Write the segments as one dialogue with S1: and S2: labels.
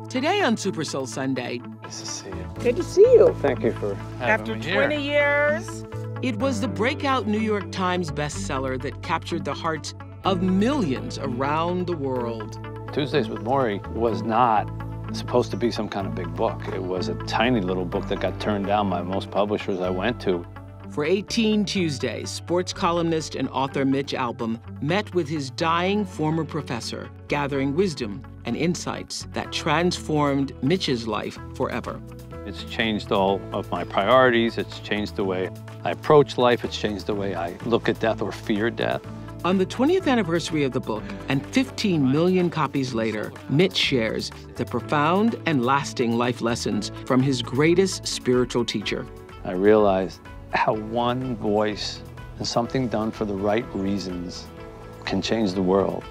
S1: Today on Super Soul Sunday.
S2: Nice to see you.
S1: Good to see you.
S2: Thank you for having me here.
S1: After 20 years. It was the breakout New York Times bestseller that captured the hearts of millions around the world.
S2: Tuesdays with Morrie was not supposed to be some kind of big book. It was a tiny little book that got turned down by most publishers I went to.
S1: For 18 Tuesdays, sports columnist and author Mitch Albom met with his dying former professor, gathering wisdom and insights that transformed Mitch's life forever.
S2: It's changed all of my priorities. It's changed the way I approach life. It's changed the way I look at death or fear death.
S1: On the 20th anniversary of the book, and 15 million copies later, Mitch shares the profound and lasting life lessons from his greatest spiritual teacher.
S2: I realized how one voice and something done for the right reasons can change the world.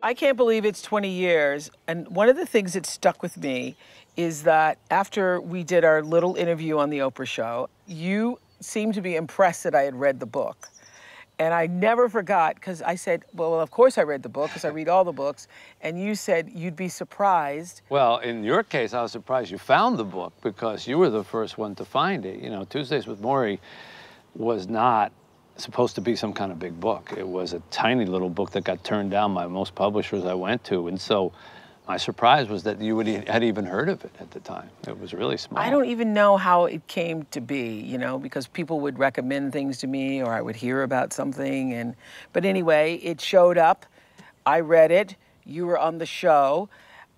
S1: I can't believe it's 20 years, and one of the things that stuck with me is that after we did our little interview on the Oprah show, you seemed to be impressed that I had read the book. And I never forgot, because I said, well, of course I read the book, because I read all the books, and you said you'd be surprised.
S2: Well, in your case, I was surprised you found the book, because you were the first one to find it. You know, Tuesdays with Morrie was not supposed to be some kind of big book. It was a tiny little book that got turned down by most publishers I went to. And so my surprise was that you had even heard of it at the time. It was really small.
S1: I don't even know how it came to be, you know, because people would recommend things to me or I would hear about something. But anyway, it showed up. I read it. You were on the show.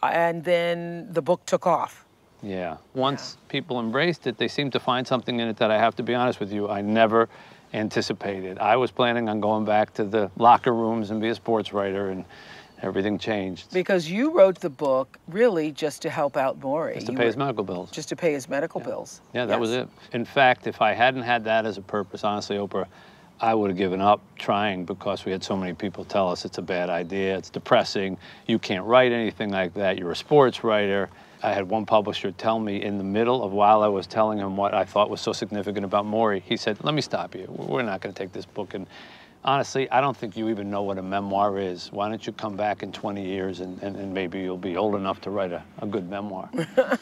S1: And then the book took off.
S2: Yeah. Once people embraced it, they seemed to find something in it that, I have to be honest with you, I never anticipated. I was planning on going back to the locker rooms and be a sports writer, and everything changed.
S1: Because you wrote the book really just to help out Morrie.
S2: Just to pay his medical bills.
S1: Just to pay his medical bills.
S2: Yeah, that was it. In fact, if I hadn't had that as a purpose, honestly, Oprah, I would have given up trying, because we had so many people tell us it's a bad idea, it's depressing, you can't write anything like that, you're a sports writer. I had one publisher tell me in the middle of while I was telling him what I thought was so significant about Morrie, he said, let me stop you. We're not going to take this book. And honestly, I don't think you even know what a memoir is. Why don't you come back in 20 years and maybe you'll be old enough to write a good memoir.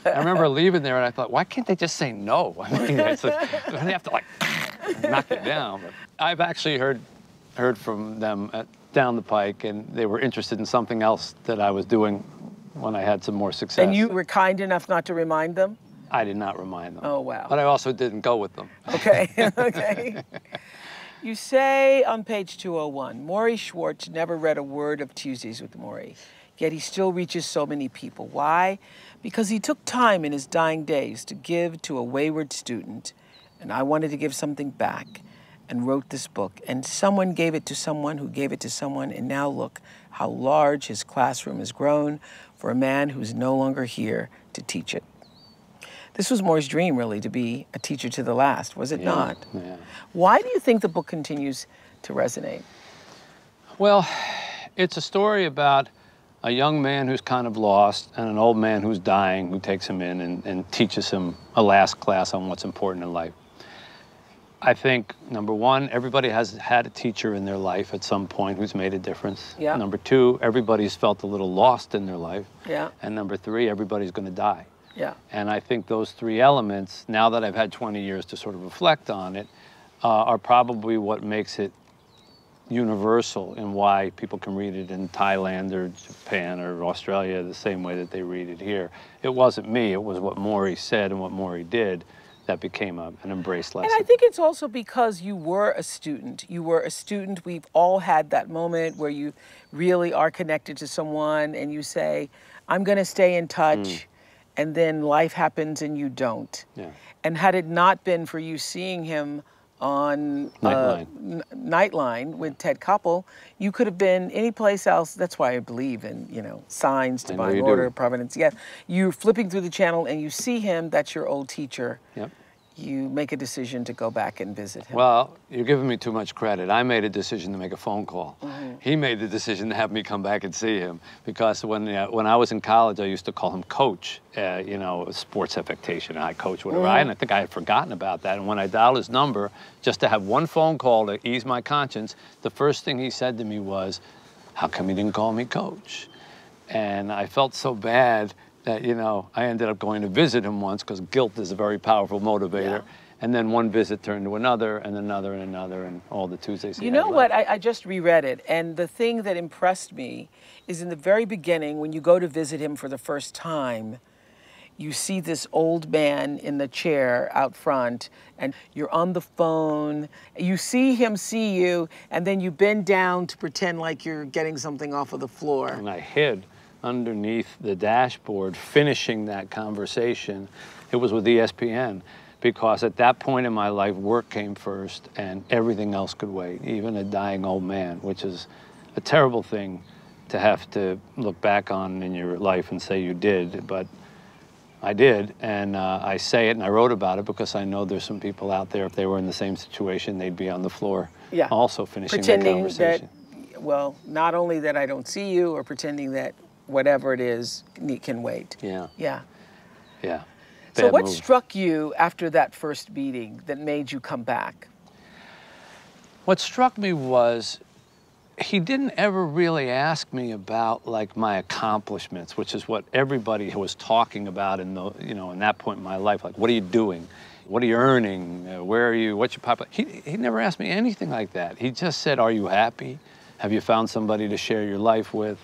S2: I remember leaving there and I thought, why can't they just say no? I mean, it's like, they have to like knock it down. But I've actually heard from them down the pike, and they were interested in something else that I was doing when I had some more success.
S1: And you were kind enough not to remind them?
S2: I did not remind them.
S1: Oh, wow.
S2: But I also didn't go with them.
S1: Okay, okay. You say on page 201, Morrie Schwartz never read a word of Tuesdays with Morrie, yet he still reaches so many people. Why? Because he took time in his dying days to give to a wayward student, and I wanted to give something back, and wrote this book. And someone gave it to someone who gave it to someone, and now look how large his classroom has grown for a man who's no longer here to teach it. This was Morrie's dream, really, to be a teacher to the last, was it not?
S2: Yeah.
S1: Why do you think the book continues to resonate?
S2: Well, it's a story about a young man who's kind of lost and an old man who's dying, who takes him in and teaches him a last class on what's important in life. I think, number one, everybody has had a teacher in their life at some point who's made a difference.
S1: Yeah.
S2: Number two, everybody's felt a little lost in their life.
S1: Yeah.
S2: And number three, everybody's going to die.
S1: Yeah.
S2: And I think those three elements, now that I've had 20 years to sort of reflect on it, are probably what makes it universal in why people can read it in Thailand or Japan or Australia the same way that they read it here. It wasn't me, it was what Morrie said and what Morrie did that became an embraced lesson.
S1: And I think it's also because you were a student. You were a student. We've all had that moment where you really are connected to someone and you say, I'm going to stay in touch, and then life happens and you don't.
S2: Yeah.
S1: And had it not been for you seeing him on Nightline with Ted Koppel, you could have been any place else. That's why I believe in, you know, signs, divine order, providence. Yeah, you're flipping through the channel and you see him, that's your old teacher.
S2: Yep.
S1: You make a decision to go back and visit him.
S2: Well, you're giving me too much credit. I made a decision to make a phone call. He made the decision to have me come back and see him, because when I was in college, I used to call him Coach, you know, sports affectation, I coach, whatever. And I think I had forgotten about that. And when I dialed his number, just to have one phone call to ease my conscience, the first thing he said to me was, how come you didn't call me Coach? And I felt so bad that, you know, I ended up going to visit him once because guilt is a very powerful motivator.
S1: Yeah.
S2: And then one visit turned to another and another and another, and all the Tuesdays he
S1: You
S2: had
S1: know what?
S2: left.
S1: I just reread it, and the thing that impressed me is in the very beginning, when you go to visit him for the first time, you see this old man in the chair out front, and you're on the phone. You see him see you, and then you bend down to pretend like you're getting something off of the floor.
S2: And I hid underneath the dashboard finishing that conversation. It was with ESPN, because at that point in my life, work came first and everything else could wait, even a dying old man, which is a terrible thing to have to look back on in your life and say you did, but I did, and I say it and I wrote about it because I know there's some people out there, if they were in the same situation, they'd be on the floor also finishing that conversation.
S1: That, well, not only that I don't see you, or pretending that whatever it is can wait.
S2: Yeah.
S1: Yeah.
S2: Yeah.
S1: So
S2: Bad
S1: what
S2: move.
S1: struck you after that first meeting that made you come back?
S2: What struck me was he didn't ever really ask me about like my accomplishments, which is what everybody was talking about in the, you know, in that point in my life. Like, what are you doing? What are you earning? Where are you? What's your popularity? He never asked me anything like that. He just said, are you happy? Have you found somebody to share your life with?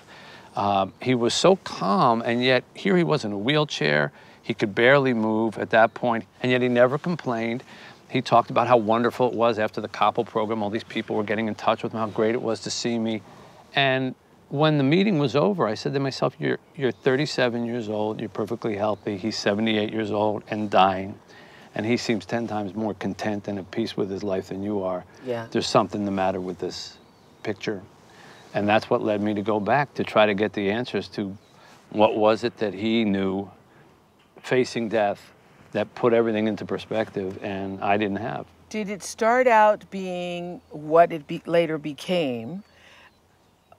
S2: He was so calm, and yet here he was in a wheelchair. He could barely move at that point, and yet he never complained. He talked about how wonderful it was after the Koppel program. All these people were getting in touch with him, how great it was to see me. And when the meeting was over, I said to myself, you're 37 years old, you're perfectly healthy. He's 78 years old and dying. And he seems 10 times more content and at peace with his life than you are.
S1: Yeah.
S2: There's something the matter with this picture. And that's what led me to go back to try to get the answers to what was it that he knew facing death that put everything into perspective and I didn't have.
S1: Did it start out being what it later became,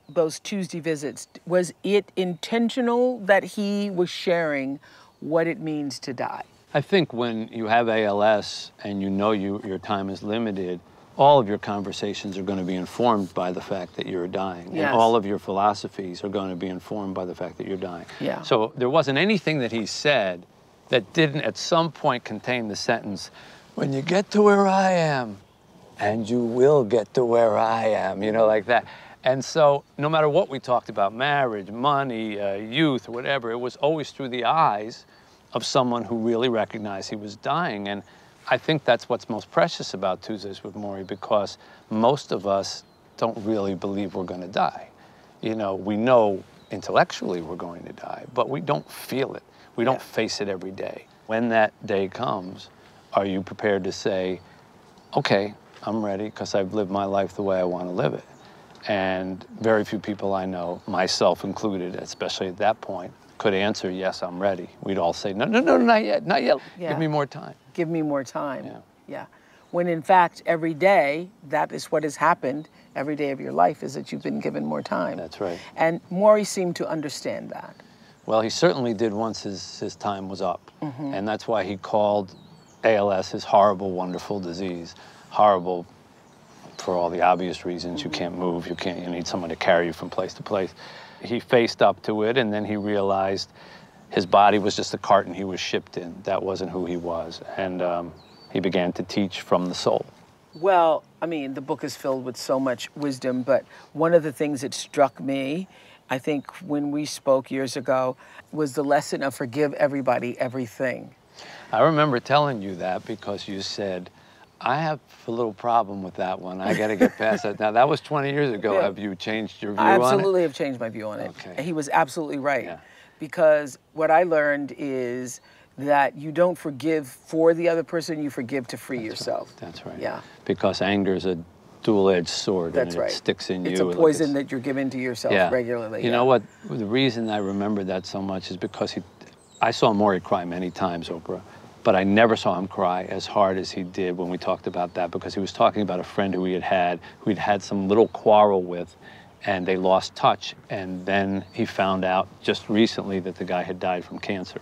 S1: those Tuesday visits? Was it intentional that he was sharing what it means to die?
S2: I think when you have ALS and you know your time is limited, all of your conversations are going to be informed by the fact that you're dying.
S1: Yes.
S2: And all of your philosophies are going to be informed by the fact that you're dying.
S1: Yeah.
S2: So there wasn't anything that he said that didn't at some point contain the sentence, when you get to where I am, and you will get to where I am, you know, like that. And so no matter what we talked about, marriage, money, youth, whatever, it was always through the eyes of someone who really recognized he was dying. And I think that's what's most precious about Tuesdays with Morrie, because most of us don't really believe we're going to die. You know, we know intellectually we're going to die, but we don't feel it. We don't face it every day. When that day comes, are you prepared to say, okay, I'm ready because I've lived my life the way I want to live it? And very few people I know, myself included, especially at that point, could answer, yes, I'm ready. We'd all say, no, no, no, not yet, not yet.
S1: Yeah.
S2: Give me more time.
S1: Give me more time.
S2: Yeah.
S1: Yeah. When in fact, every day, that is what has happened every day of your life, is that you've been given more time.
S2: That's right.
S1: And Morrie seemed to understand that.
S2: Well, he certainly did once his time was up. And that's why he called ALS his horrible, wonderful disease. Horrible for all the obvious reasons. You can't move, you need someone to carry you from place to place. He faced up to it, and then he realized his body was just a carton he was shipped in. That wasn't who he was. And he began to teach from the soul.
S1: Well, I mean, the book is filled with so much wisdom, but one of the things that struck me, I think when we spoke years ago, was the lesson of forgive everybody, everything.
S2: I remember telling you that because you said, I have a little problem with that one. I got to get past that. Now, that was 20 years ago.
S1: Yeah.
S2: Have you changed your view
S1: I
S2: on it?
S1: absolutely have changed my view on it.
S2: Okay.
S1: And he was absolutely right.
S2: Yeah.
S1: Because what I learned is that you don't forgive for the other person, you forgive to free yourself.
S2: Right. That's right.
S1: Yeah.
S2: Because anger is a dual-edged sword.
S1: That's
S2: and
S1: right.
S2: It sticks in you.
S1: It's a poison that you're giving to yourself regularly.
S2: You know what? The reason I remember that so much is because I saw Morrie cry many times, Oprah, but I never saw him cry as hard as he did when we talked about that, because he was talking about a friend who he'd had some little quarrel with, and they lost touch, and then he found out just recently that the guy had died from cancer.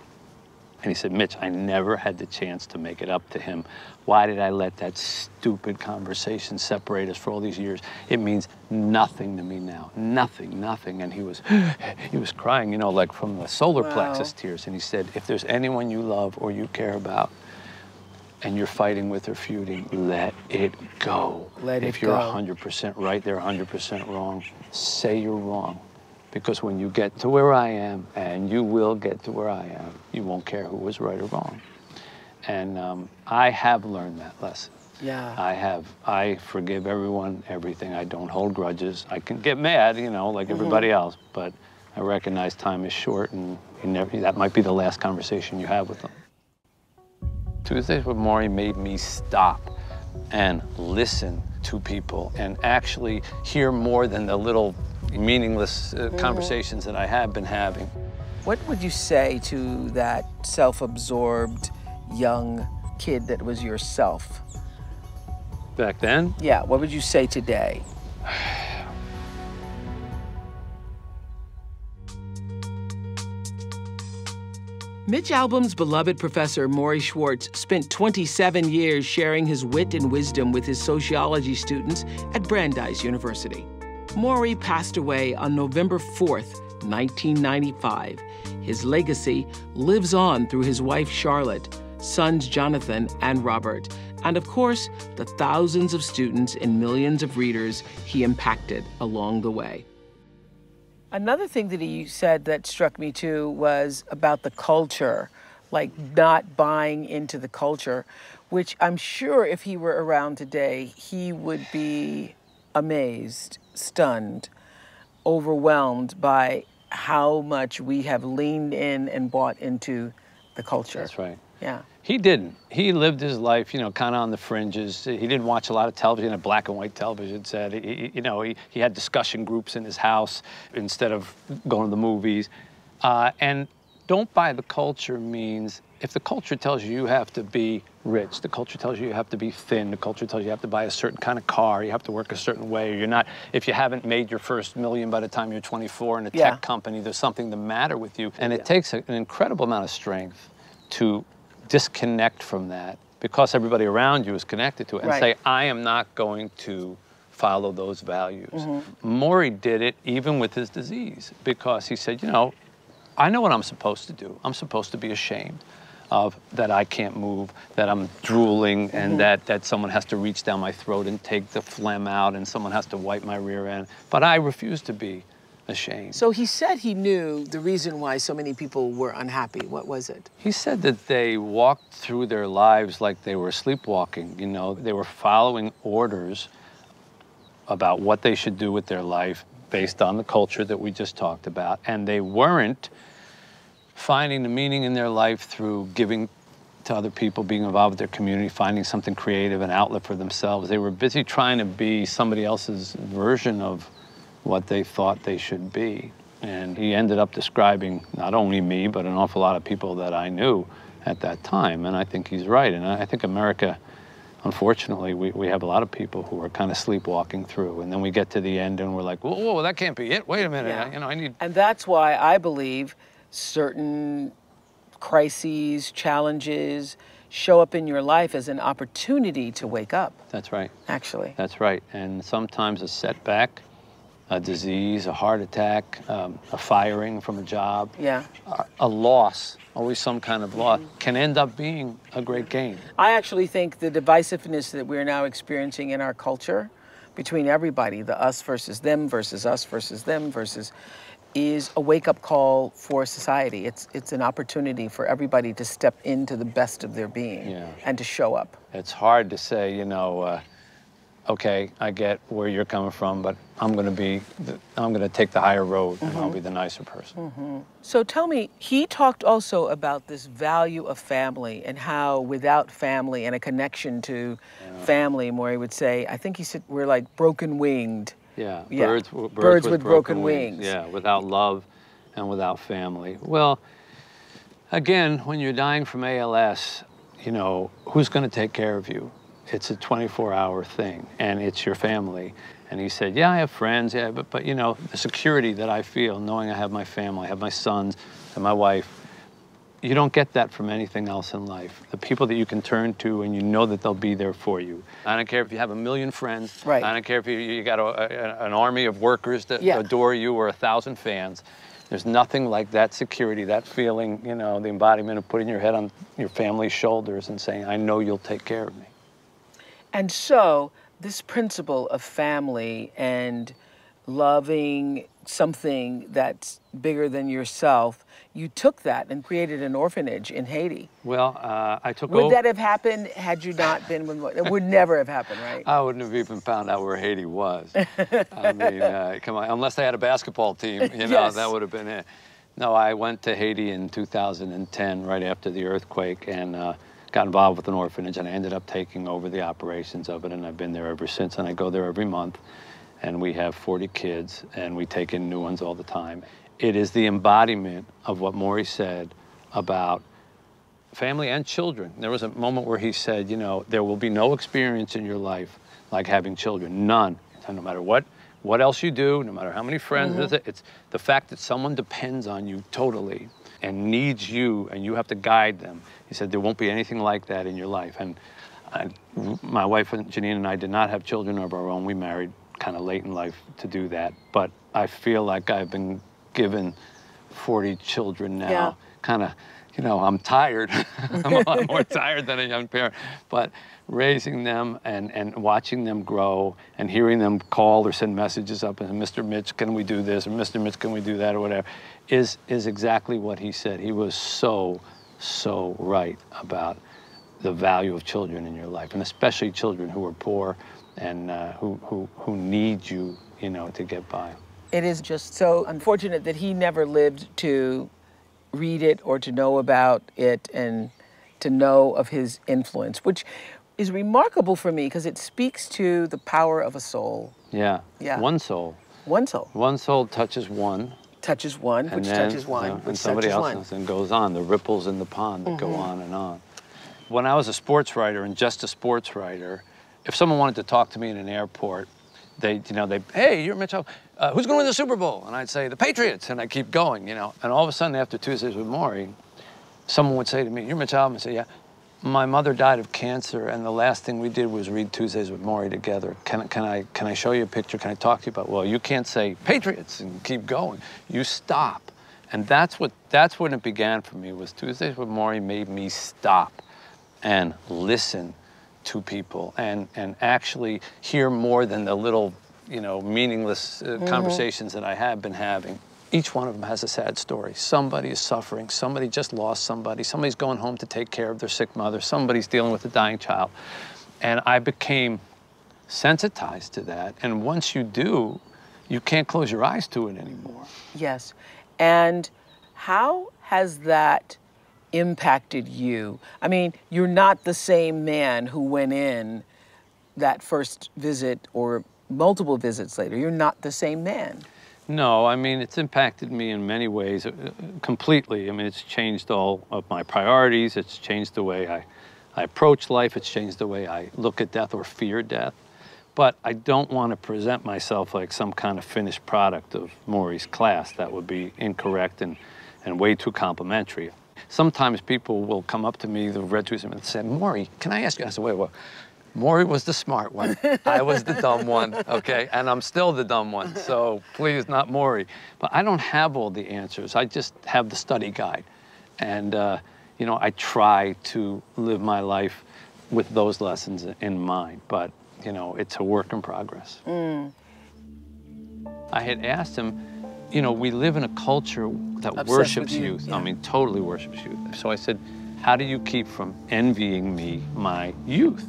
S2: And he said, Mitch, I never had the chance to make it up to him. Why did I let that stupid conversation separate us for all these years? It means nothing to me now, nothing, nothing. And he was crying, you know, like from the solar plexus tears. And he said, if there's anyone you love or you care about and you're fighting with or feuding, let it go. If you're 100% right, they're 100% wrong, say you're wrong. Because when you get to where I am, and you will get to where I am, you won't care who was right or wrong. And I have learned that lesson.
S1: Yeah.
S2: I have. I forgive everyone, everything. I don't hold grudges. I can get mad, you know, like everybody else, but I recognize time is short, and that might be the last conversation you have with them. Tuesdays with Morrie made me stop and listen to people and actually hear more than the little meaningless conversations that I have been having.
S1: What would you say to that self-absorbed young kid that was yourself?
S2: Back then?
S1: Yeah, what would you say today? Mitch Albom's beloved professor, Morrie Schwartz, spent 27 years sharing his wit and wisdom with his sociology students at Brandeis University. Morrie passed away on November 4th, 1995. His legacy lives on through his wife, Charlotte, sons Jonathan and Robert, and of course, the thousands of students and millions of readers he impacted along the way. Another thing that he said that struck me too was about the culture, like not buying into the culture, which I'm sure if he were around today, he would be amazed, stunned, overwhelmed by how much we have leaned in and bought into the culture.
S2: That's right.
S1: Yeah.
S2: He didn't. He lived his life, you know, kind of on the fringes. He didn't watch a lot of television, a black and white television set. He had discussion groups in his house instead of going to the movies. And don't buy the culture means, if the culture tells you you have to be rich, the culture tells you you have to be thin, the culture tells you you have to buy a certain kind of car, you have to work a certain way, or you're not, if you haven't made your first million by the time you're 24 in a tech company, there's something the matter with you. And it takes an incredible amount of strength to disconnect from that because everybody around you is connected to it and say, I am not going to follow those values. Morrie did it even with his disease because he said, you know what I'm supposed to do. I'm supposed to be ashamed of that I can't move, that I'm drooling, and that someone has to reach down my throat and take the phlegm out, and someone has to wipe my rear end. But I refuse to be ashamed.
S1: So he said he knew the reason why so many people were unhappy. What was it?
S2: He said that they walked through their lives like they were sleepwalking. You know, they were following orders about what they should do with their life based on the culture that we just talked about, and they weren't finding the meaning in their life through giving to other people, being involved with their community, finding something creative, an outlet for themselves. They were busy trying to be somebody else's version of what they thought they should be. And he ended up describing not only me, but an awful lot of people that I knew at that time. And I think he's right. And I think America, unfortunately, we have a lot of people who are kind of sleepwalking through. And then we get to the end and we're like, whoa, that can't be it. Wait a minute, I need...
S1: And that's why I believe certain crises, challenges show up in your life as an opportunity to wake up.
S2: That's right.
S1: Actually.
S2: That's right. And sometimes a setback, a disease, a heart attack, a firing from a job, a loss, always some kind of loss, can end up being a great gain. I
S1: actually think the divisiveness that we're now experiencing in our culture between everybody, the us versus them versus us versus them versus, is a wake-up call for society. It's an opportunity for everybody to step into the best of their being and to show up.
S2: It's hard to say, you know, okay, I get where you're coming from, but I'm going to take the higher road and I'll be the nicer person.
S1: So tell me, he talked also about this value of family and how without family and a connection to family, Morrie would say, I think he said we're like broken-winged.
S2: Yeah,
S1: birds with broken wings.
S2: Yeah, without love and without family. Well, again, when you're dying from ALS, you know, who's going to take care of you? It's a 24-hour thing, and it's your family. And he said, yeah, I have friends, but you know, the security that I feel, knowing I have my family, I have my sons and my wife, you don't get that from anything else in life. The people that you can turn to and you know that they'll be there for you. I don't care if you have 1 million friends.
S1: Right.
S2: I don't care if you got an army of workers that adore you or 1,000 fans. There's nothing like that security, that feeling, you know, the embodiment of putting your head on your family's shoulders and saying, I know you'll take care of me.
S1: And so this principle of family and loving something that's bigger than yourself, you took that and created an orphanage in Haiti.
S2: Well, I took
S1: Would that have happened had you not been with, it would never have happened, right?
S2: I wouldn't have even found out where Haiti was. I mean, come on, unless they had a basketball team, you know, that would have been it. No, I went to Haiti in 2010, right after the earthquake, and got involved with an orphanage, and I ended up taking over the operations of it, and I've been there ever since, and I go there every month, and we have 40 kids, and we take in new ones all the time. It is the embodiment of what Morrie said about family and children. There was a moment where he said, you know, there will be no experience in your life like having children, none. And no matter what else you do, no matter how many friends, it's the fact that someone depends on you totally and needs you and you have to guide them. He said there won't be anything like that in your life. And my wife, Janine, and I did not have children of our own. We married kind of late in life to do that. But I feel like I've been given 40 children now. Kind of, you know, I'm tired. I'm a lot more tired than a young parent. But raising them and watching them grow and hearing them call or send messages up and Mr. Mitch, can we do this? Or Mr. Mitch, can we do that? Or whatever, is exactly what he said. He was so right about the value of children in your life, and especially children who are poor and who need you, you know, to get by.
S1: It is just so unfortunate that he never lived to read it or to know about it and to know of his influence, which is remarkable for me because it speaks to the power of a soul.
S2: Yeah. One soul.
S1: One soul.
S2: One soul touches one.
S1: Touches one, which touches one, which
S2: and somebody else and goes on. The ripples in the pond that go on and on. When I was a sports writer and just a sports writer, if someone wanted to talk to me in an airport, they, hey, you're Mitch Albom. Who's going to win the Super Bowl? And I'd say, the Patriots. And I keep going, you know. And all of a sudden, after Tuesdays with Morrie, someone would say to me, you're Mitch Albom. I say, yeah. My mother died of cancer, and the last thing we did was read Tuesdays with Morrie together. Can I show you a picture? Can I talk to you about? Well, you can't say Patriots and keep going. You stop, and that's when it began for me. Was Tuesdays with Morrie made me stop and listen to people and actually hear more than the little, you know, meaningless conversations that I have been having. Each one of them has a sad story. Somebody is suffering. Somebody just lost somebody. Somebody's going home to take care of their sick mother. Somebody's dealing with a dying child. And I became sensitized to that. And once you do, you can't close your eyes to it anymore.
S1: Yes. And how has that impacted you? I mean, you're not the same man who went in that first visit or multiple visits later. You're not the same man.
S2: No, I mean, it's impacted me in many ways, completely. I mean, it's changed all of my priorities. It's changed the way I approach life. It's changed the way I look at death or fear death. But I don't want to present myself like some kind of finished product of Morrie's class. That would be incorrect and way too complimentary. Sometimes people will come up to me, they've read through something, and say, Morrie, can I ask you? I said, wait. Morrie was the smart one. I was the dumb one, okay? And I'm still the dumb one, so please, not Morrie. But I don't have all the answers. I just have the study guide. And, you know, I try to live my life with those lessons in mind. But, you know, it's a work in progress. I had asked him, you know, we live in a culture that worships youth. I mean, totally worships youth. So I said, how do you keep from envying me my youth?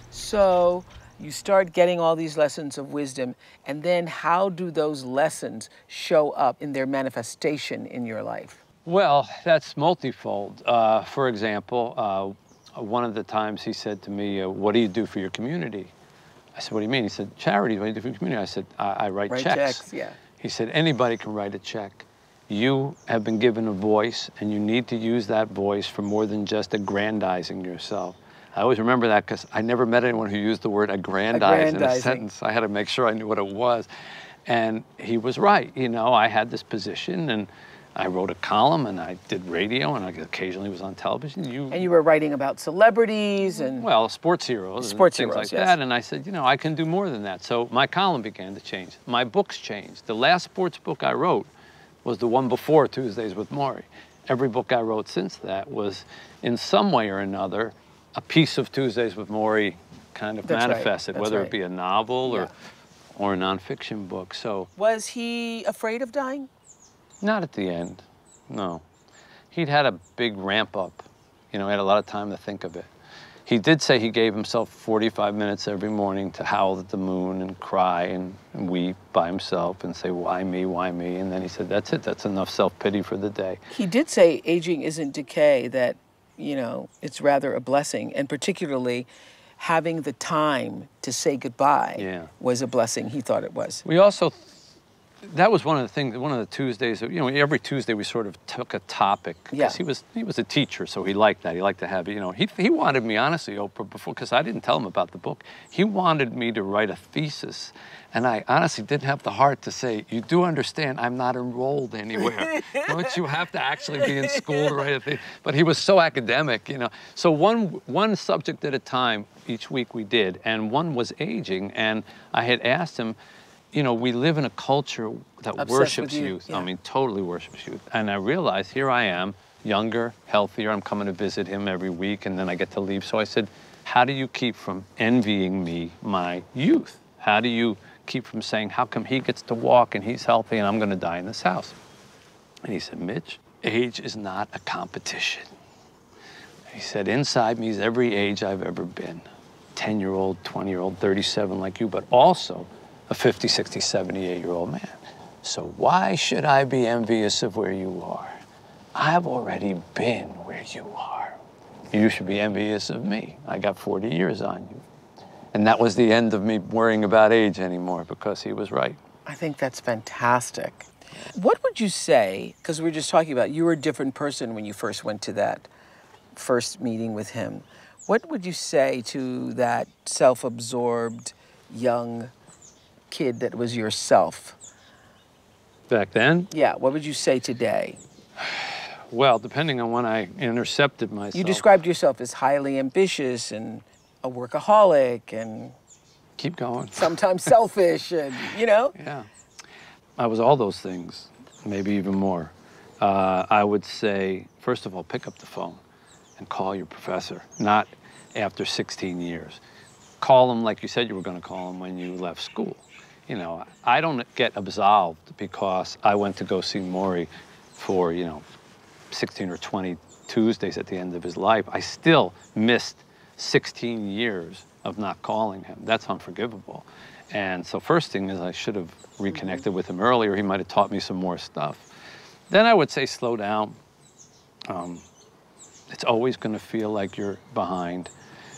S1: So you start getting all these lessons of wisdom, and then how do those lessons show up in their manifestation in your life?
S2: Well, that's multifold. For example, one of the times he said to me, what do you do for your community? I said, what do you mean? He said, charity, what do you do for your community? I said, I write checks. Yeah. He said, anybody can write a check. You have been given a voice, and you need to use that voice for more than just aggrandizing yourself. I always remember that because I never met anyone who used the word aggrandize in a sentence. I had to make sure I knew what it was. And he was right. You know, I had this position, and I wrote a column, and I did radio, and I occasionally was on television.
S1: And you were writing about celebrities and...
S2: Well, sports heroes and things like that. And I said, you know, I can do more than that. So my column began to change. My books changed. The last sports book I wrote was the one before Tuesdays with Morrie. Every book I wrote since that was, in some way or another, a piece of Tuesdays with Morrie kind of manifested, whether it be a novel or a nonfiction book. So
S1: was he afraid of dying?
S2: Not at the end, no. He'd had a big ramp up. You know, he had a lot of time to think of it. He did say he gave himself 45 minutes every morning to howl at the moon and cry and weep by himself and say, why me, why me? And then he said, that's it, that's enough self-pity for the day.
S1: He did say aging isn't decay, that, you know, it's rather a blessing, and particularly having the time to say goodbye was a blessing. He thought it was.
S2: We also, that was one of the things, one of the Tuesdays, you know, every Tuesday we sort of took a topic. Because he was a teacher, so he liked that. He liked to have, you know, he wanted me, honestly, Oprah, before, because I didn't tell him about the book, he wanted me to write a thesis. And I honestly didn't have the heart to say, you do understand I'm not enrolled anywhere. Don't you have to actually be in school to write a thesis? But he was so academic, you know. So one subject at a time, each week we did, and one was aging. And I had asked him, you know, we live in a culture that worships youth. I mean, totally worships youth. And I realized, here I am, younger, healthier. I'm coming to visit him every week, and then I get to leave. So I said, how do you keep from envying me my youth? How do you keep from saying, how come he gets to walk and he's healthy and I'm going to die in this house? And he said, Mitch, age is not a competition. He said, inside me is every age I've ever been. 10-year-old, 20-year-old, 37 like you, but also a 50, 60, 78-year-old man. So why should I be envious of where you are? I've already been where you are. You should be envious of me. I got 40 years on you. And that was the end of me worrying about age anymore, because he was right.
S1: I think that's fantastic. What would you say, because we were just talking about, you were a different person when you first went to that first meeting with him. What would you say to that self-absorbed young kid that was yourself?
S2: Back then?
S1: Yeah, what would you say today?
S2: Well, depending on when I intercepted myself.
S1: You described yourself as highly ambitious and a workaholic and...
S2: Keep going.
S1: Sometimes selfish and, you know?
S2: Yeah. I was all those things, maybe even more. I would say, first of all, pick up the phone and call your professor, not after 16 years. Call him like you said you were going to call him when you left school. You know, I don't get absolved because I went to go see Morrie for, you know, 16 or 20 Tuesdays at the end of his life. I still missed 16 years of not calling him. That's unforgivable. And so first thing is I should have reconnected with him earlier. He might have taught me some more stuff. Then I would say slow down. It's always going to feel like you're behind.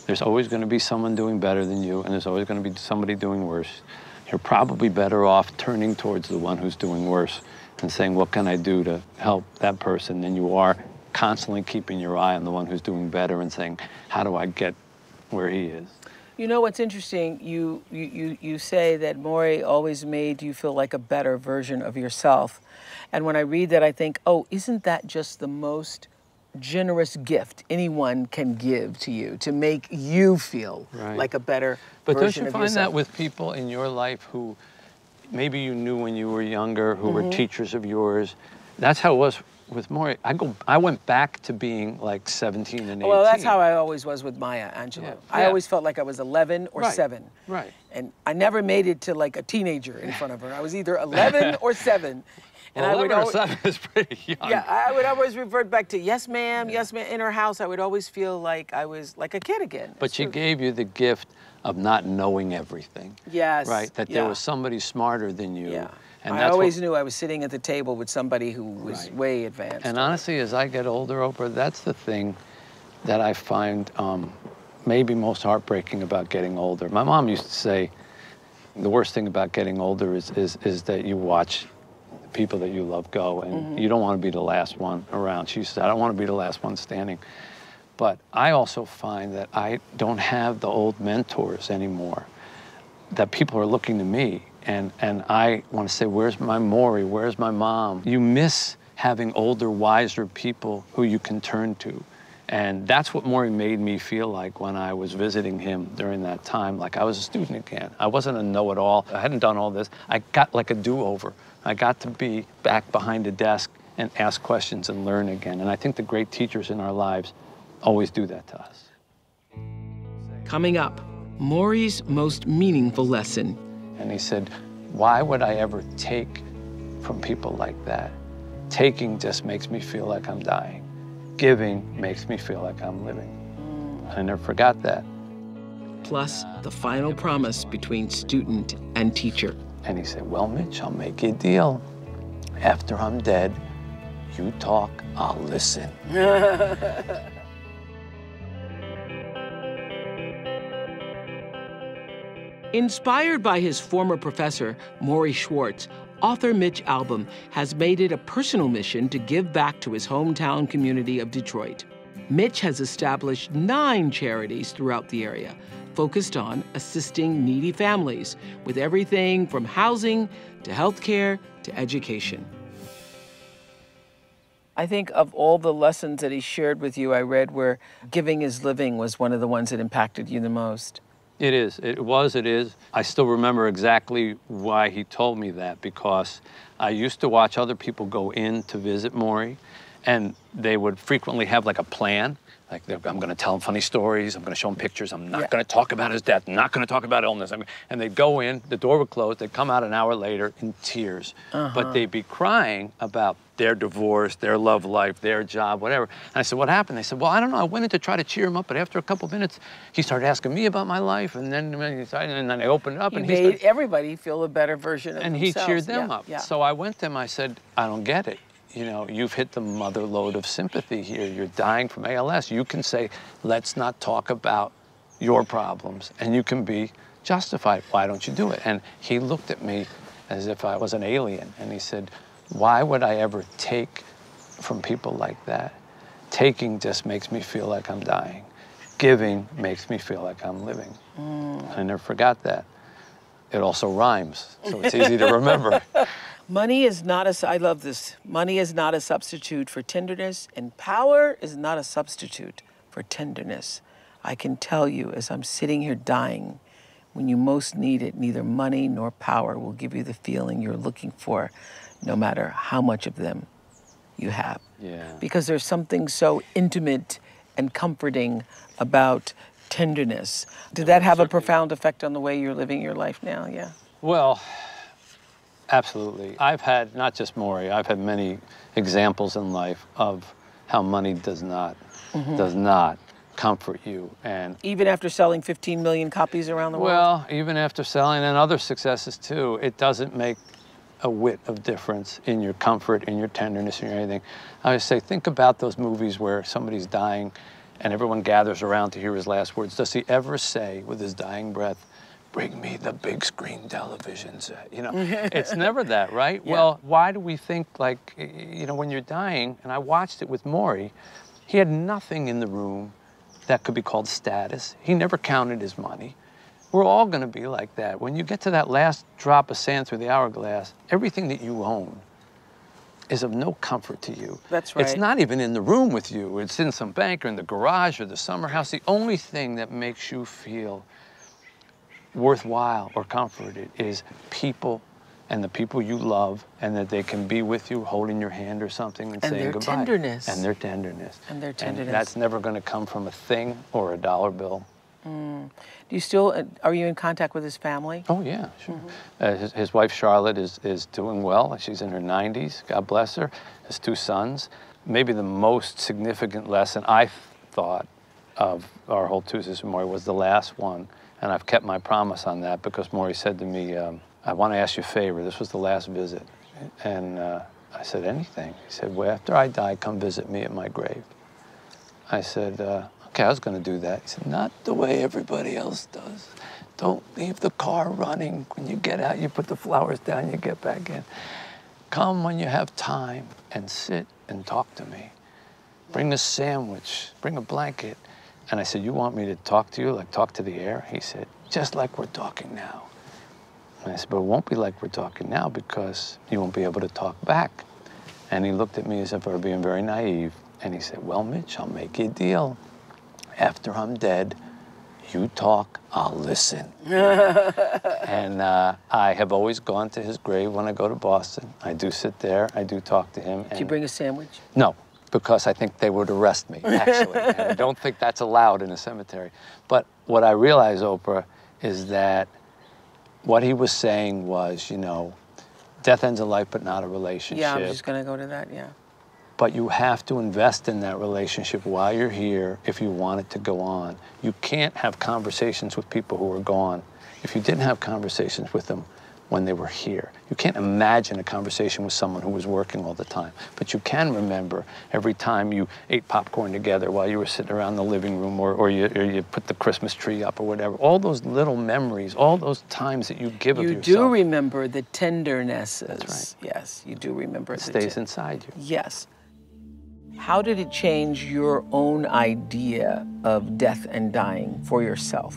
S2: There's always going to be someone doing better than you, and there's always going to be somebody doing worse. You're probably better off turning towards the one who's doing worse and saying, what can I do to help that person, than you are constantly keeping your eye on the one who's doing better and saying, how do I get where he is?
S1: You know what's interesting? You say that Morrie always made you feel like a better version of yourself. And when I read that, I think, oh, isn't that just the most generous gift anyone can give to you, to make you feel like a better version of yourself?
S2: But don't you find that with people in your life who maybe you knew when you were younger, who were teachers of yours? That's how it was with Morrie. I went back to being like 17 and 18.
S1: Well, that's how I always was with Maya Angelou.
S2: Yeah.
S1: I always felt like I was 11 or 7.
S2: Right.
S1: And I never made it to like a teenager in front of her. I was either 11 or 7. And
S2: well,
S1: I would
S2: 11 or 7 is pretty young.
S1: Yeah, I would always revert back to yes, ma'am, yes, ma'am. In her house, I would always feel like I was like a kid again.
S2: But she gave you the gift of not knowing everything.
S1: Yes.
S2: Right? That there was somebody smarter than you.
S1: Yeah.
S2: And
S1: I always knew I was sitting at the table with somebody who was way advanced.
S2: And honestly, as I get older, Oprah, that's the thing that I find maybe most heartbreaking about getting older. My mom used to say, the worst thing about getting older is that you watch people that you love go, and you don't want to be the last one around. She said, I don't want to be the last one standing. But I also find that I don't have the old mentors anymore, that people are looking to me. And I want to say, where's my Morrie? Where's my mom? You miss having older, wiser people who you can turn to. And that's what Morrie made me feel like when I was visiting him during that time, like I was a student again. I wasn't a know-it-all. I hadn't done all this. I got like a do-over. I got to be back behind a desk and ask questions and learn again. And I think the great teachers in our lives always do that to us.
S1: Coming up, Morrie's most meaningful lesson.
S2: And he said, why would I ever take from people like that? Taking just makes me feel like I'm dying. Giving makes me feel like I'm living. I never forgot that.
S1: Plus, the final promise between student and teacher.
S2: And he said, well, Mitch, I'll make you a deal. After I'm dead, you talk, I'll listen.
S1: Inspired by his former professor, Morrie Schwartz, author Mitch Albom has made it a personal mission to give back to his hometown community of Detroit. Mitch has established 9 charities throughout the area, focused on assisting needy families with everything from housing to healthcare to education. I think of all the lessons that he shared with you, I read where giving is living was one of the ones that impacted you the most.
S2: It is. It is. I still remember exactly why he told me that, because I used to watch other people go in to visit Morrie, and they would frequently have like a plan. Like, I'm going to tell him funny stories. I'm going to show him pictures. I'm not going to talk about his death. I'm not going to talk about illness. And they'd go in, the door would close. They'd come out an hour later in tears. But they'd be crying about their divorce, their love life, their job, whatever. And I said, what happened? They said, well, I don't know. I went in to try to cheer him up, but after a couple of minutes, he started asking me about my life, and then I opened it up.
S1: He made everybody feel a better version of
S2: and
S1: themselves.
S2: And he cheered them up. So I went to him, I said, I don't get it. You know, you've hit the mother lode of sympathy here. You're dying from ALS. You can say, let's not talk about your problems, and you can be justified. Why don't you do it? And he looked at me as if I was an alien, and he said, why would I ever take from people like that? Taking just makes me feel like I'm dying. Giving makes me feel like I'm living. I never forgot that. It also rhymes, so it's easy to remember.
S1: Money is not I love this. Money is not a substitute for tenderness, and power is not a substitute for tenderness. I can tell you, as I'm sitting here dying, when you most need it, neither money nor power will give you the feeling you're looking for, no matter how much of them you have.
S2: Yeah.
S1: Because there's something so intimate and comforting about tenderness. Did that have a profound effect on the way you're living your life now? Yeah.
S2: Well, absolutely. I've had, not just Morrie, I've had many examples in life of how money does not comfort you. And
S1: even after selling 15 million copies around the world?
S2: Well, even after selling, and other successes too, it doesn't make a whit of difference in your comfort, in your tenderness, in your anything. I always say, think about those movies where somebody's dying and everyone gathers around to hear his last words. Does he ever say with his dying breath, bring me the big screen television set? You know, it's never that, right? Yeah. Well, why do we think, like, you know, when you're dying, and I watched it with Morrie, he had nothing in the room that could be called status. He never counted his money. We're all going to be like that. When you get to that last drop of sand through the hourglass, everything that you own is of no comfort to you.
S1: That's right.
S2: It's not even in the room with you. It's in some bank or in the garage or the summer house. The only thing that makes you feel worthwhile or comforted is people and the people you love, and that they can be with you holding your hand or something and saying goodbye. And their tenderness. And their tenderness.
S1: And their tenderness.
S2: And that's never going to come from a thing or a dollar bill.
S1: Do you still, are you in contact with his family?
S2: Oh, yeah, sure. His wife, Charlotte, is doing well. She's in her 90s, God bless her. His 2 sons. Maybe the most significant lesson I thought of our whole Tuesdays with Morrie was the last one. And I've kept my promise on that, because Morrie said to me, I want to ask you a favor. This was the last visit. And I said, anything. He said, well, after I die, come visit me at my grave. I said, okay, I was going to do that. He said, not the way everybody else does. Don't leave the car running. When you get out, you put the flowers down, you get back in. Come when you have time and sit and talk to me. Bring a sandwich, bring a blanket. And I said, you want me to talk to you, like talk to the air? He said, just like we're talking now. And I said, but it won't be like we're talking now because you won't be able to talk back. And he looked at me as if I were being very naive. And he said, well, Mitch, I'll make you a deal. After I'm dead, you talk, I'll listen. And I have always gone to his grave when I go to Boston. I do sit there, I do talk to him.
S1: Did you bring a sandwich?
S2: No, because I think they would arrest me, actually. And I don't think that's allowed in a cemetery. But what I realize, Oprah, is that what he was saying was, you know, death ends a life, but not a relationship.
S1: Yeah, I was just going to go to that, yeah.
S2: But you have to invest in that relationship while you're here if you want it to go on. You can't have conversations with people who are gone if you didn't have conversations with them when they were here. You can't imagine a conversation with someone who was working all the time, but you can remember every time you ate popcorn together while you were sitting around the living room, or you put the Christmas tree up or whatever. All those little memories, all those times that you give of yourself.
S1: You do remember the tendernesses.
S2: That's right.
S1: Yes, you do remember.
S2: It stays inside you.
S1: Yes. How did it change your own idea of death and dying for yourself?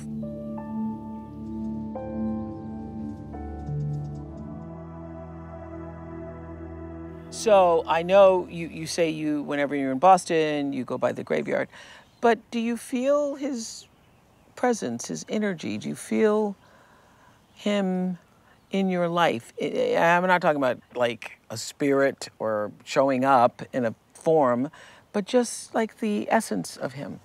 S1: So I know you say whenever you're in Boston, you go by the graveyard, but do you feel his presence, his energy? Do you feel him in your life? I'm not talking about like a spirit or showing up in a form, but just like the essence of him.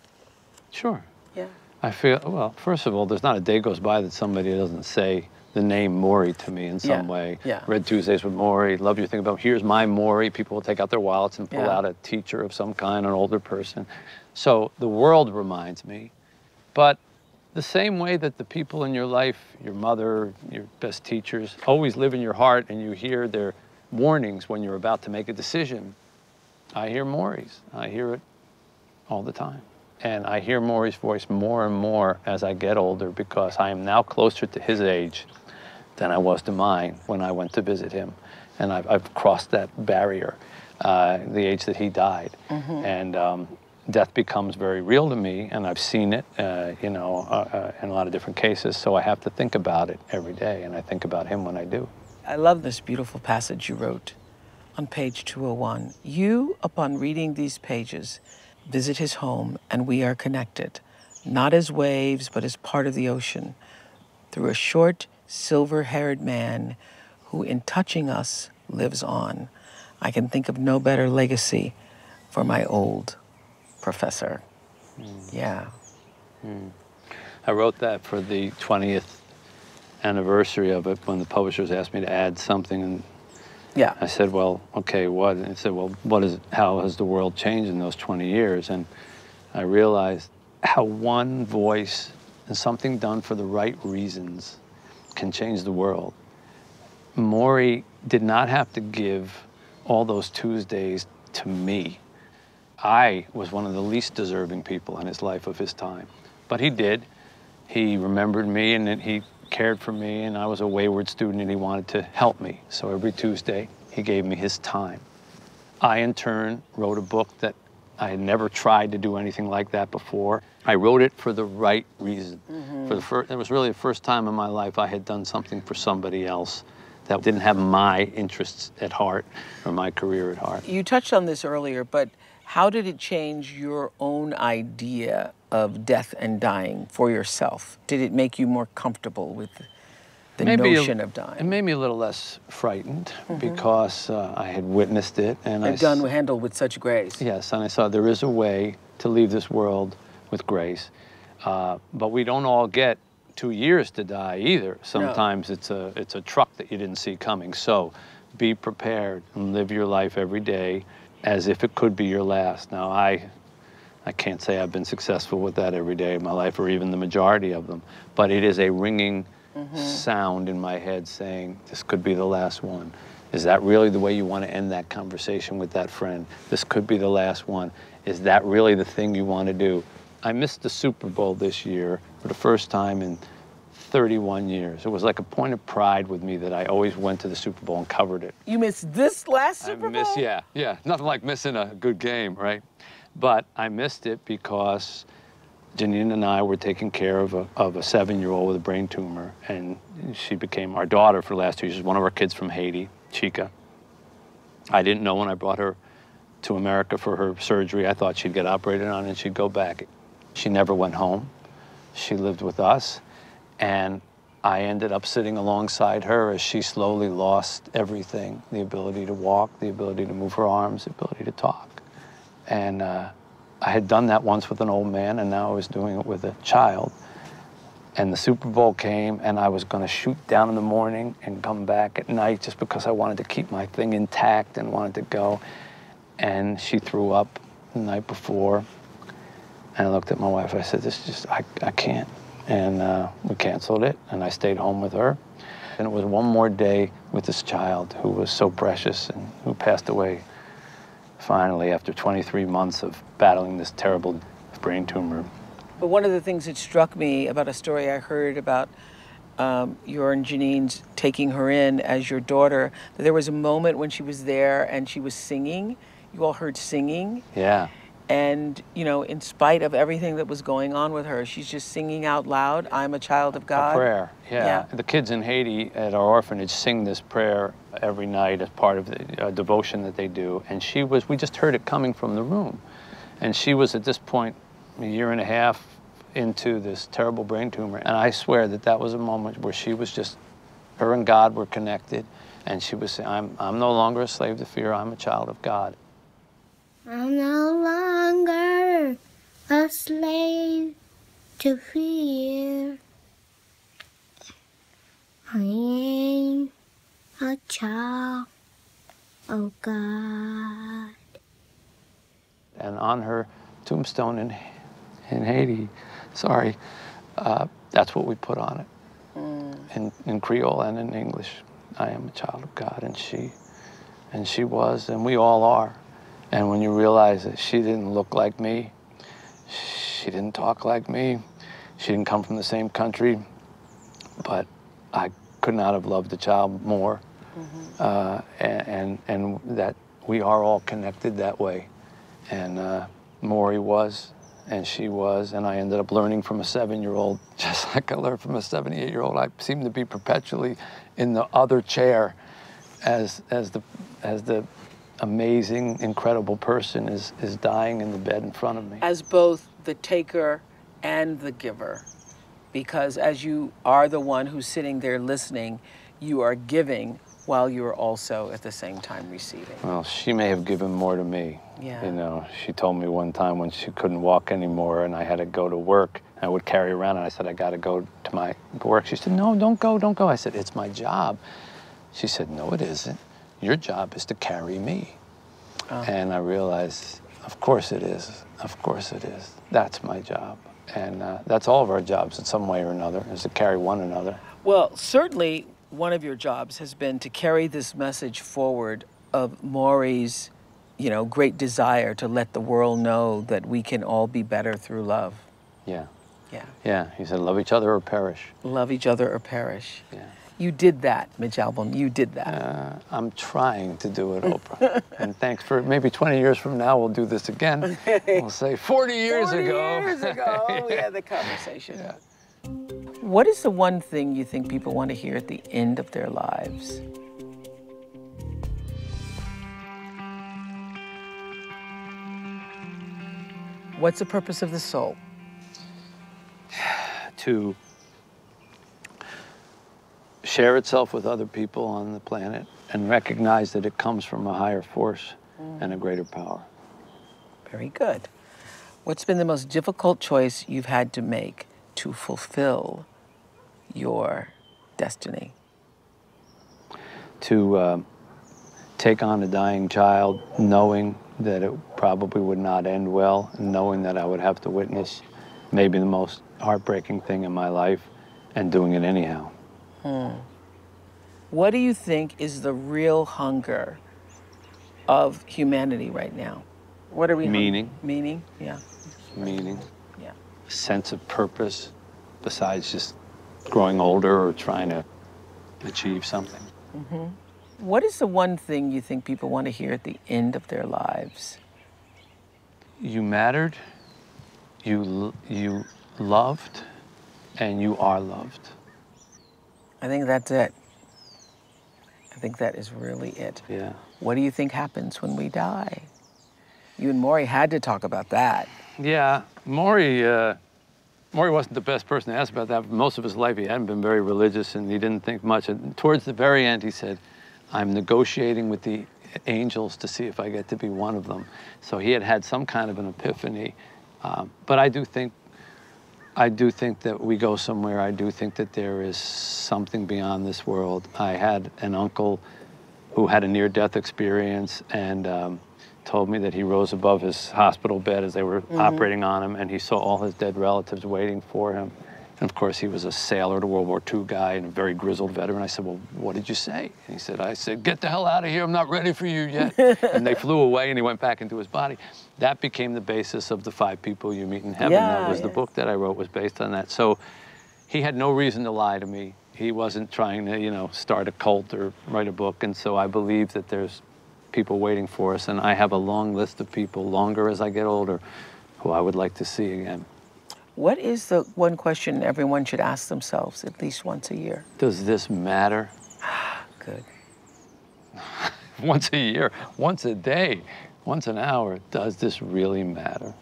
S2: Sure.
S1: Yeah.
S2: I feel, well, first of all, there's not a day goes by that somebody doesn't say the name Morrie to me in some way.
S1: Yeah.
S2: Red Tuesdays with Morrie, love your thing about, here's my Morrie. People will take out their wallets and pull out a teacher of some kind, an older person. So the world reminds me, but the same way that the people in your life, your mother, your best teachers, always live in your heart and you hear their warnings when you're about to make a decision, I hear Morrie's. I hear it all the time. And I hear Morrie's voice more and more as I get older because I am now closer to his age than I was to mine when I went to visit him. And I've crossed that barrier, the age that he died. Mm-hmm. And death becomes very real to me, and I've seen it, you know, in a lot of different cases. So I have to think about it every day, and I think about him when I do.
S1: I love this beautiful passage you wrote on page 201. You, upon reading these pages, visit his home, and we are connected, not as waves, but as part of the ocean, through a short, silver-haired man who, in touching us, lives on. I can think of no better legacy for my old professor. Yeah.
S2: I wrote that for the 20th anniversary of it when the publishers asked me to add something, and I said, well, okay, what? And he said, well, how has the world changed in those 20 years? And I realized how one voice and something done for the right reasons can change the world. Morrie did not have to give all those Tuesdays to me. I was one of the least deserving people in his life of his time. But he did. He remembered me, and he cared for me, and I was a wayward student, and he wanted to help me. So every Tuesday, he gave me his time. I, in turn, wrote a book that I had never tried to do anything like that before. I wrote it for the right reason. Mm-hmm. It was really the first time in my life I had done something for somebody else that didn't have my interests at heart or my career at heart.
S1: You touched on this earlier, but how did it change your own idea of death and dying for yourself? Did it make you more comfortable with the notion of dying?
S2: It made me a little less frightened because I had witnessed it. And
S1: handled with such grace.
S2: Yes, and I saw there is a way to leave this world with grace. But we don't all get 2 years to die either. Sometimes it's a truck that you didn't see coming. So be prepared and live your life every day as if it could be your last. Now, I can't say I've been successful with that every day of my life, or even the majority of them, but it is a ringing sound in my head saying, this could be the last one. Is that really the way you want to end that conversation with that friend? This could be the last one. Is that really the thing you want to do? I missed the Super Bowl this year for the first time in 31 years. It was like a point of pride with me that I always went to the Super Bowl and covered it.
S1: You missed this last Super Bowl?
S2: Yeah. Nothing like missing a good game, right? But I missed it because Janine and I were taking care of a 7-year-old with a brain tumor, and she became our daughter for the last 2 years. She's one of our kids from Haiti, Chica. I didn't know when I brought her to America for her surgery. I thought she'd get operated on and she'd go back. She never went home. She lived with us, and I ended up sitting alongside her as she slowly lost everything, the ability to walk, the ability to move her arms, the ability to talk. And I had done that once with an old man, and now I was doing it with a child. And the Super Bowl came, and I was going to shoot down in the morning and come back at night just because I wanted to keep my thing intact and wanted to go. And she threw up the night before. And I looked at my wife. I said, "This is just, I can't." And we canceled it, and I stayed home with her. And it was one more day with this child who was so precious and who passed away finally after 23 months of battling this terrible brain tumor.
S1: But one of the things that struck me about a story I heard about your and Janine's taking her in as your daughter, that there was a moment when she was there and she was singing. You all heard singing.
S2: Yeah.
S1: And, you know, in spite of everything that was going on with her, she's just singing out loud, "I'm a child of God."
S2: A prayer, yeah. The kids in Haiti at our orphanage sing this prayer every night as part of the devotion that they do. And we just heard it coming from the room. And she was at this point a year and a half into this terrible brain tumor. And I swear that was a moment where she was just, her and God were connected. And she was saying, I'm no longer a slave to fear, I'm a child of God.
S3: I'm no longer a slave to fear. I am a child of God.
S2: And on her tombstone in Haiti, that's what we put on it, in Creole and in English. I am a child of God, and she was, and we all are. And when you realize that she didn't look like me, she didn't talk like me, she didn't come from the same country, but I could not have loved the child more. And that we are all connected that way. And Morrie was, and she was, and I ended up learning from a 7-year-old, just like I learned from a 78-year-old. I seem to be perpetually in the other chair as the amazing, incredible person is dying in the bed in front of me.
S1: As both the taker and the giver, because as you are the one who's sitting there listening, you are giving while you're also at the same time receiving.
S2: Well, she may have given more to me.
S1: Yeah.
S2: You know, she told me one time when she couldn't walk anymore and I had to go to work, I would carry her around, and I said, "I got to go to my work." She said, "No, don't go." I said, "It's my job." She said, "No, it isn't. Your job is to carry me." And I realized, of course it is. Of course it is. That's my job. And that's all of our jobs in some way or another, is to carry one another.
S1: Well, certainly one of your jobs has been to carry this message forward of Morrie's, you know, great desire to let the world know that we can all be better through love.
S2: Yeah.
S1: Yeah.
S2: Yeah, he said, love each other or perish.
S1: Love each other or perish.
S2: Yeah.
S1: You did that, Mitch Albom. You did that.
S2: I'm trying to do it, Oprah. And thanks for, maybe 20 years from now, we'll do this again. We'll say 40 years ago.
S1: 40 years ago, we had the conversation.
S2: Yeah.
S1: What is the one thing you think people want to hear at the end of their lives? What's the purpose of the soul?
S2: To share itself with other people on the planet and recognize that it comes from a higher force and a greater power.
S1: Very good. What's been the most difficult choice you've had to make to fulfill your destiny?
S2: To take on a dying child, knowing that it probably would not end well, and knowing that I would have to witness maybe the most heartbreaking thing in my life, and doing it anyhow.
S1: What do you think is the real hunger of humanity right now? What are we?
S2: Meaning.
S1: Meaning, yeah.
S2: Meaning.
S1: Yeah.
S2: A sense of purpose, besides just growing older or trying to achieve something.
S1: What is the one thing you think people want to hear at the end of their lives?
S2: You mattered, you loved and you are loved.
S1: I think that's it. I think that is really it.
S2: Yeah.
S1: What do you think happens when we die? You and Morrie had to talk about that.
S2: Yeah, Morrie wasn't the best person to ask about that. Most of his life, he hadn't been very religious, and he didn't think much. And towards the very end, he said, I'm negotiating with the angels to see if I get to be one of them. So he had had some kind of an epiphany. But I do think that we go somewhere. I do think that there is something beyond this world. I had an uncle who had a near-death experience and told me that he rose above his hospital bed as they were operating on him, and he saw all his dead relatives waiting for him. And of course, he was a sailor, a World War II guy, and a very grizzled veteran. I said, well, what did you say? And he said, I said, get the hell out of here. I'm not ready for you yet. And they flew away, and he went back into his body. That became the basis of the 5 People You Meet in Heaven.
S1: Yeah,
S2: that was the book that I wrote was based on that. So he had no reason to lie to me. He wasn't trying to, you know, start a cult or write a book. And so I believe that there's people waiting for us. And I have a long list of people, longer as I get older, who I would like to see again.
S1: What is the one question everyone should ask themselves at least once a year?
S2: Does this matter?
S1: Good.
S2: Once a year, once a day, once an hour, does this really matter?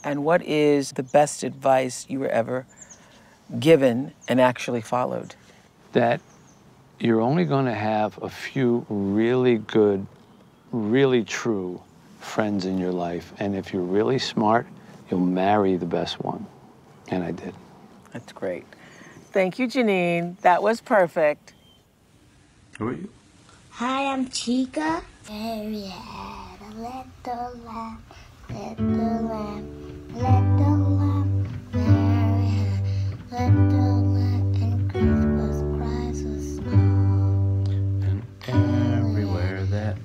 S1: And what is the best advice you were ever given and actually followed?
S2: That you're only going to have a few really good, really true friends in your life. And if you're really smart, you'll marry the best one. And I did.
S1: That's great. Thank you, Janine. That was perfect.
S2: Who are you?
S3: Hi, I'm Chica. Mary had a little lamb, little lamb, little lamb. Mary had a little lamb, and Christmas cries a snow.
S2: And everywhere that